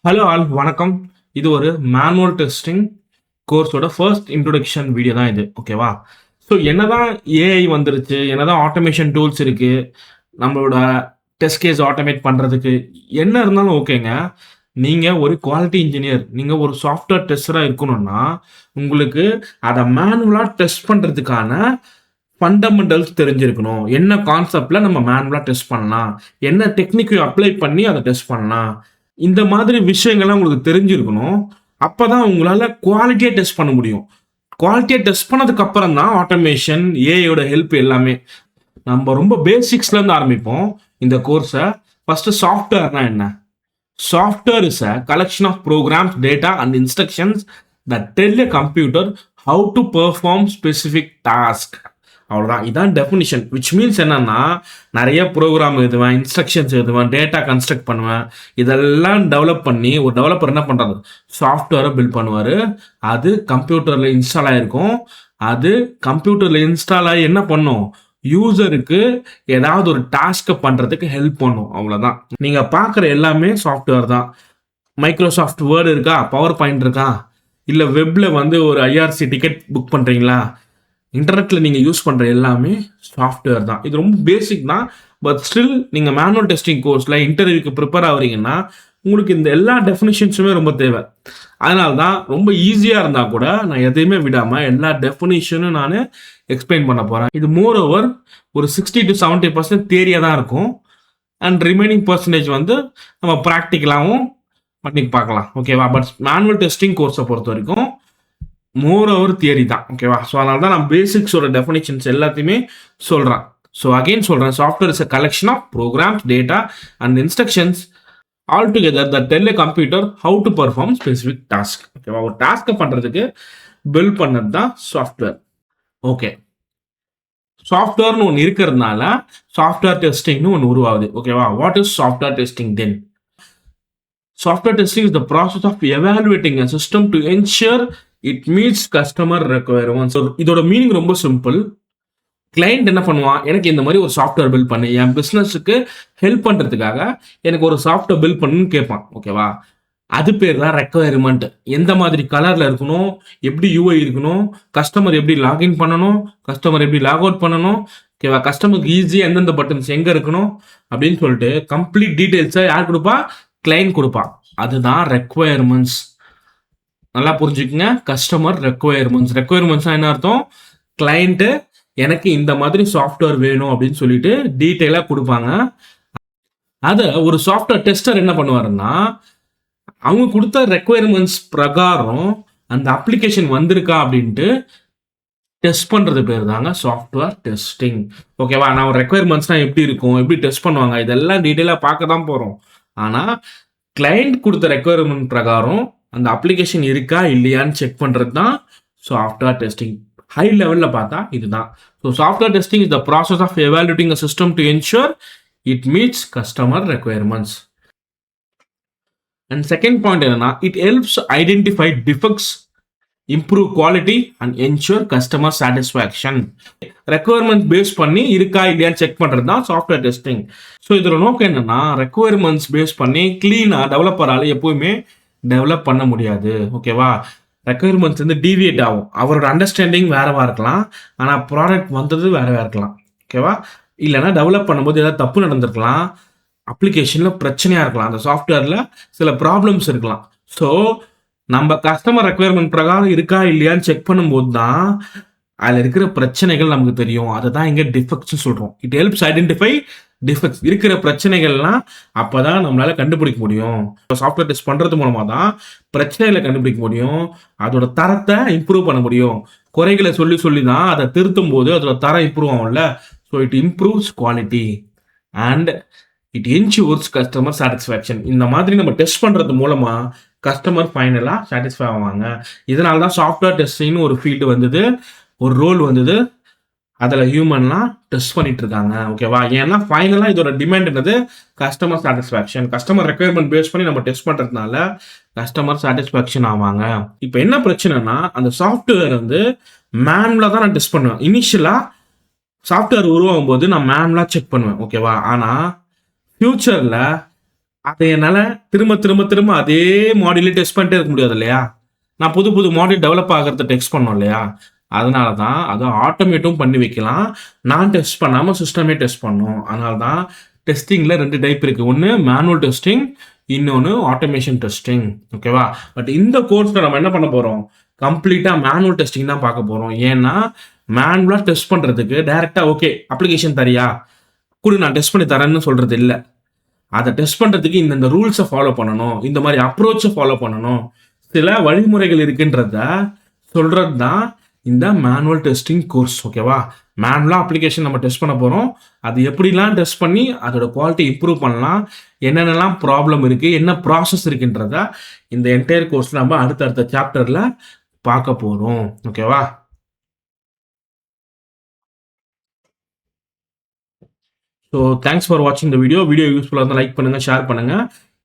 Hello all வணக்கம். இது ஒரு மேனுவல் டெஸ்டிங் கோர்ஸோட ஃபர்ஸ்ட் இன்ட்ரோடக்ஷன் வீடியோ தான் இது. ஓகேவா? ஸோ என்னதான் ஏஐ வந்துருச்சு, என்னதான் ஆட்டோமேஷன் டூல்ஸ் இருக்கு, நம்மளோட டெஸ்ட் கேஸ் ஆட்டோமேட் பண்றதுக்கு என்ன இருந்தாலும் ஓகேங்க. நீங்க ஒரு குவாலிட்டி இன்ஜினியர், நீங்க ஒரு சாஃப்ட்வேர் டெஸ்டரா இருக்கணும்னா, உங்களுக்கு அத மேனுவலா டெஸ்ட் பண்றதுக்கான ஃபண்டமெண்டல்ஸ் தெரிஞ்சிருக்கணும். என்ன கான்செப்ட்ல நம்ம மேனுவலா டெஸ்ட் பண்ணலாம், என்ன டெக்னிக் அப்ளை பண்ணி அத டெஸ்ட் பண்ணலாம். இந்த மாதிரி விஷயங்கள்லாம் உங்களுக்கு தெரிஞ்சிருக்கணும். அப்பதான் உங்களால குவாலிட்டியா டெஸ்ட் பண்ண முடியும். குவாலிட்டியா டெஸ்ட் பண்ணதுக்கு அப்புறம் தான் ஆட்டோமேஷன், ஏஐயோட ஹெல்ப் எல்லாமே. நம்ம ரொம்ப பேசிக்ஸ்ல இருந்து ஆரம்பிப்போம் இந்த கோர்ஸ. ஃபர்ஸ்ட் சாஃப்ட்வேர்னா என்ன? Software is a collection of programs, data, and instructions that tell a computer how to perform specific task. அவ்வளோதான். இதான் டெஃபினிஷன். விச் மீன்ஸ் என்னன்னா, நிறைய ப்ரோக்ராம் எழுதுவேன், இன்ஸ்ட்ரக்ஷன்ஸ் எழுதுவேன், டேட்டா கன்ஸ்ட்ரக்ட் பண்ணுவேன். இதெல்லாம் டெவலப் பண்ணி ஒரு டெவலப்பர் என்ன பண்ணுறது? சாஃப்ட்வேரை பில்ட் பண்ணுவார். அது கம்ப்யூட்டரில் இன்ஸ்டால் ஆகிருக்கும். அது கம்ப்யூட்டரில் இன்ஸ்டால் ஆகி என்ன பண்ணும்? யூசருக்கு ஏதாவது ஒரு டாஸ்க்கை பண்ணுறதுக்கு ஹெல்ப் பண்ணும். அவ்வளோதான். நீங்கள் பார்க்குற எல்லாமே சாஃப்ட்வேர் தான். மைக்ரோசாஃப்ட் வேர்டு இருக்கா? பவர் பாயிண்ட் இருக்கா? இல்லை வெப்பில் வந்து ஒரு ஐஆர்சி டிக்கெட் புக் பண்ணுறீங்களா? இன்டர்நெட்டில் நீங்கள் யூஸ் பண்ணுற எல்லாமே சாஃப்ட்வேர் தான். இது ரொம்ப பேசிக் தான். பட் ஸ்டில் நீங்கள் மேனுவல் டெஸ்டிங் கோர்ஸில் இன்டர்வியூக்கு ப்ரிப்பேர் ஆகுறீங்கன்னா உங்களுக்கு இந்த எல்லா டெஃபினிஷன்ஸுமே ரொம்ப தேவை. அதனால தான் ரொம்ப ஈஸியாக இருந்தால் கூட நான் எதையுமே விடாமல் எல்லா டெஃபினிஷனும் நான் எக்ஸ்பிளைன் பண்ண போகிறேன். இது மோர் ஓவர் ஒரு 60 to 70% தியரியாக தான் இருக்கும். அண்ட் ரிமைனிங் பர்சன்டேஜ் வந்து நம்ம ப்ராக்டிக்கலாகவும் பண்ணி பார்க்கலாம். ஓகேவா? பட் மேனுவல் டெஸ்டிங் கோர்ஸை பொறுத்த வரைக்கும் மோர் ஓவர் தியரி தான். ஓகேவா? ஸோ அதனால தான் நான் பேசிக்ஸோட டெஃபினிஷன்ஸ் எல்லாத்தையுமே சொல்கிறேன். ஸோ அகெயின் சொல்கிறேன், software is a collection of programs, data and instructions all together that tell a computer how to perform specific task. ஓகேவா? ஒரு டாஸ்க்கை பண்ணுறதுக்கு பில்ட் பண்ணது தான் சாஃப்ட்வேர். ஓகே, சாஃப்ட்வேர்னு ஒன்று இருக்கிறதுனால சாஃப்ட்வேர் டெஸ்டிங்னு ஒன்று உருவாகுது. ஓகேவா? What is software testing then? Software testing is the process of evaluating a system to ensure it meets customer requirements. இதோட மீனிங் ரொம்ப சிம்பிள். கிளைண்ட் என்ன பண்ணுவான்? எனக்கு இந்த மாதிரி ஒரு சாஃப்ட்வேர் பில்ட் பண்ணு, என் பிஸ்னஸுக்கு ஹெல்ப் பண்ணுறதுக்காக எனக்கு ஒரு சாஃப்ட்வேர் பில்ட் பண்ணுன்னு கேட்பான். ஓகேவா? அது பேர் தான் ரெக்குவயர்மெண்ட். எந்த மாதிரி கலரில் இருக்கணும், எப்படி யூஐ இருக்கணும், கஸ்டமர் எப்படி லாகின் பண்ணணும், கஸ்டமர் எப்படி லாக் அவுட் பண்ணணும், ஓகேவா? கஸ்டமருக்கு ஈஸியாக எந்தெந்த பட்டன்ஸ் எங்கே இருக்கணும் அப்படின்னு சொல்லிட்டு கம்ப்ளீட் டீட்டெயில்ஸை யார் கொடுப்பா? கிளைண்ட் கொடுப்பான். அதுதான் ரெக்குவயர்மெண்ட்ஸ். நல்லா புரிஞ்சுக்குங்க. Customer requirements. ரெக்குவயர்மெண்ட்ஸ்னா என்ன அர்த்தம்? கிளைண்ட்டு எனக்கு இந்த மாதிரி சாஃப்ட்வேர் வேணும் அப்படின்னு சொல்லிட்டு டீட்டெயிலாக கொடுப்பாங்க. அதை ஒரு சாஃப்ட்வேர் டெஸ்டர் என்ன பண்ணுவாருன்னா, அவங்க கொடுத்த ரெக்குவயர்மெண்ட்ஸ் பிரகாரம் அந்த அப்ளிகேஷன் வந்திருக்கா அப்படின்ட்டு டெஸ்ட் பண்ணுறது பேர் தாங்க சாஃப்ட்வேர் டெஸ்டிங். ஓகேவா? நான் ரெக்குவயர்மெண்ட்ஸ்னால் எப்படி இருக்கும், எப்படி டெஸ்ட் பண்ணுவாங்க, இதெல்லாம் டீட்டெயிலாக பார்க்க தான் போகிறோம். ஆனால் கிளைண்ட் கொடுத்த ரெக்குவயர்மெண்ட் பிரகாரம் அந்த அப்ளிகேஷன் இருக்கா இல்லையான்னு செக் பண்ணுறது தான் சாஃப்ட்வேர் டெஸ்டிங். ஹை லெவலில் பார்த்தா இதுதான். So software testing is the process of evaluating a system to ensure it meets customer requirements. And second point என்னன்னா, it helps identify defects, improve quality and ensure customer satisfaction. Requirement base பண்ணி இருக்கா இல்லையான்னு check பண்ணுறது தான் software testing. So இதோட நோக்கம் என்னன்னா, requirements base பண்ணி கிளீனாக டெவலப்பரால் எப்போவுமே டெவலப் பண்ண முடியாது. ஓகேவா? ரெக்குவயர்மெண்ட்ஸ் வந்து டீவியேட் ஆகும். அவரோட அண்டர்ஸ்டாண்டிங் வேறவா இருக்கலாம், ஆனால் ப்ராடக்ட் வந்தது வேறவா இருக்கலாம். ஓகேவா? இல்லைனா டெவலப் பண்ணும்போது ஏதாவது தப்பு நடந்திருக்கலாம், அப்ளிகேஷனில் பிரச்சனையாக இருக்கலாம், அந்த சாஃப்ட்வேரில் சில ப்ராப்ளம்ஸ் இருக்கலாம். ஸோ நம்ம கஸ்டமர் ரெக்குவயர்மெண்ட் பிரகாரம் இருக்கா இல்லையான்னு செக் பண்ணும்போது தான் அதில் இருக்கிற பிரச்சனைகள் நமக்கு தெரியும். அதை தான் இங்கே டிஃபெக்ட்ஸ் சொல்கிறோம். It helps identify defects. இருக்கிற பிரச்சனைகள்லாம் அப்போ தான் நம்மளால் கண்டுபிடிக்க முடியும். சாஃப்ட்வேர் டெஸ்ட் பண்ணுறது மூலமாக தான் பிரச்சனைகளை கண்டுபிடிக்க முடியும், அதோட தரத்தை இம்ப்ரூவ் பண்ண முடியும். குறைகளை சொல்லி சொல்லி தான் அதை திருத்தும் போது அதோட தரம் இம்ப்ரூவ் ஆகும்ல. So it improves quality and it ensures customer satisfaction. இந்த மாதிரி நம்ம டெஸ்ட் பண்ணுறது மூலமாக கஸ்டமர் ஃபைனலாக சாட்டிஸ்ஃபை ஆவாங்க. இதனால தான் சாஃப்ட்வேர் டெஸ்டிங்னு ஒரு ஃபீல்டு வந்தது, ஒரு ரோல் வந்தது. அதில் ஹியூமன்லாம் டெஸ்ட் பண்ணிட்டு இருக்காங்க. ஓகேவா? ஏன்னா ஃபைனலாக இதோட டிமாண்ட் என்னது? Customer satisfaction. Customer requirement base பண்ணி நம்ம டெஸ்ட் பண்ணுறதுனால கஸ்டமர் சாட்டிஸ்ஃபேக்ஷன் ஆவாங்க. இப்போ என்ன பிரச்சனைனா, அந்த சாஃப்ட்வேர் வந்து மேனுவலாக தான் நான் டெஸ்ட் பண்ணுவேன். இனிஷியலாக சாஃப்ட்வேர் உருவாகும் போது நான் மேனுவலாக செக் பண்ணுவேன். ஓகேவா? ஆனால் ஃபியூச்சரில் அதை என்னால திரும்ப திரும்ப திரும்ப அதே மாடியூலே டெஸ்ட் பண்ணிட்டே இருக்க முடியாது இல்லையா? நான் புது புது மாடியூல் டெவலப் ஆகுறத டெஸ்ட் பண்ணணும் இல்லையா? அதனால தான் அத ஆட்டோமேட்டும் பண்ணி வைக்கலாம். நான் டெஸ்ட் பண்ணாம சிஸ்டமே டெஸ்ட் பண்ணும். அதனால தான் டெஸ்டிங்ல 2 டைப் இருக்கு. ஒண்ணு மேனுவல் டெஸ்டிங், இன்னொன்னு ஆட்டோமேஷன் டெஸ்டிங். ஓகேவா? பட் இந்த கோர்ஸ்ல நம்ம என்ன பண்ண போறோம்? கம்ப்ளீட்டா மேனுவல் டெஸ்டிங் தான் பார்க்க போறோம். ஏன்னா, மேனுவலா டெஸ்ட் பண்றதுக்கு டைரக்ட்டா ஓகே அப்ளிகேஷன் தரியா? குடு நான் டெஸ்ட் பண்ணி தரேன்னு சொல்றது இல்ல. அத டெஸ்ட் பண்றதுக்கு இந்த ரூல்ஸ ஃபாலோ பண்ணணும். இந்த மாரி அப்ரோச்ச ஃபாலோ பண்ணணும். சில வழிமுறைகள் இருக்குன்றத சொல்றது தான் இந்த மேனுவல் டெஸ்டிங் கோர்ஸ். ஓகேவா? மேனுவலா அப்ளிகேஷன் நம்ம டெஸ்ட் பண்ண போறோம். அது எப்படிலாம் டெஸ்ட் பண்ணி அதோட குவாலிட்டி இம்ப்ரூவ் பண்ணலாம். என்னென்னலாம் ப்ராப்ளம் இருக்கு, என்ன ப்ராசஸ் இருக்குன்றத இந்த என்டையர் கோர்ஸ்ல நம்ம அடுத்தடுத்த சாப்டர்ல பார்க்க போறோம். ஓகேவா? ஸோ தேங்க்ஸ் ஃபார் வாட்சிங் த வீடியோ. வீடியோ யூஸ்ஃபுல்லா இருந்தா லைக் பண்ணுங்க, ஷேர் பண்ணுங்க.